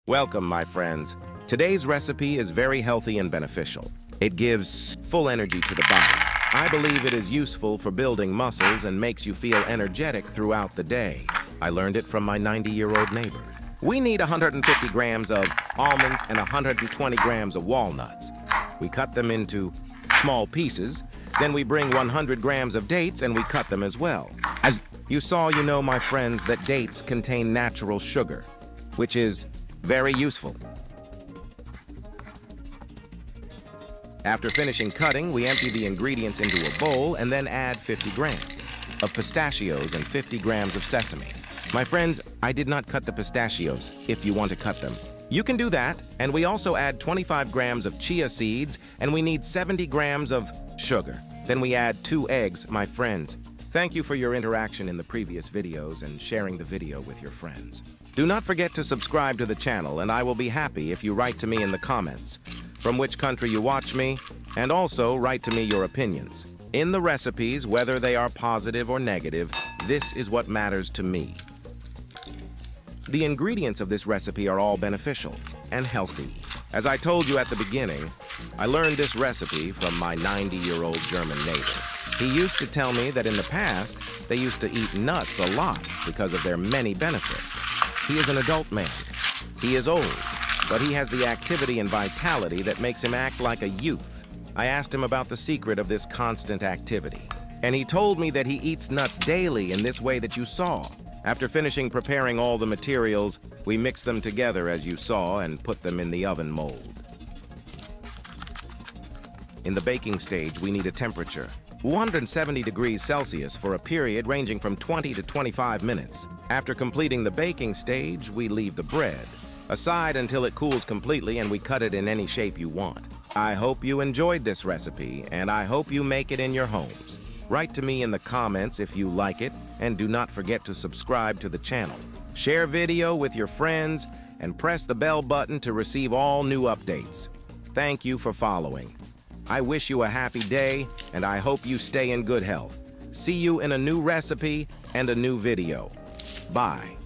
Welcome, my friends. Today's recipe is very healthy and beneficial. It gives full energy to the body. I believe it is useful for building muscles and makes you feel energetic throughout the day. I learned it from my 90-year-old neighbor. We need 150 grams of almonds and 120 grams of walnuts. We cut them into small pieces. Then we bring 100 grams of dates and we cut them as well. As you saw, my friends, that dates contain natural sugar, which is very useful. After finishing cutting, we empty the ingredients into a bowl and then add 50 grams of pistachios and 50 grams of sesame. My friends, I did not cut the pistachios. If you want to cut them, you can do that. And we also add 25 grams of chia seeds, and we need 70 grams of sugar. Then we add 2 eggs, my friends. Thank you for your interaction in the previous videos and sharing the video with your friends. Do not forget to subscribe to the channel, and I will be happy if you write to me in the comments from which country you watch me, and also write to me your opinions. In the recipes, whether they are positive or negative, this is what matters to me. The ingredients of this recipe are all beneficial and healthy. As I told you at the beginning, I learned this recipe from my 90-year-old German neighbor. He used to tell me that in the past, they used to eat nuts a lot because of their many benefits. He is an adult man. He is old, but he has the activity and vitality that makes him act like a youth. I asked him about the secret of this constant activity, and he told me that he eats nuts daily in this way that you saw. After finishing preparing all the materials, we mix them together as you saw and put them in the oven mold. In the baking stage, we need a temperature 170 degrees Celsius for a period ranging from 20 to 25 minutes. After completing the baking stage, we leave the bread aside until it cools completely, and we cut it in any shape you want. I hope you enjoyed this recipe, and I hope you make it in your homes. Write to me in the comments if you like it, and do not forget to subscribe to the channel. Share video with your friends, and press the bell button to receive all new updates. Thank you for following. I wish you a happy day, and I hope you stay in good health. See you in a new recipe and a new video. Bye.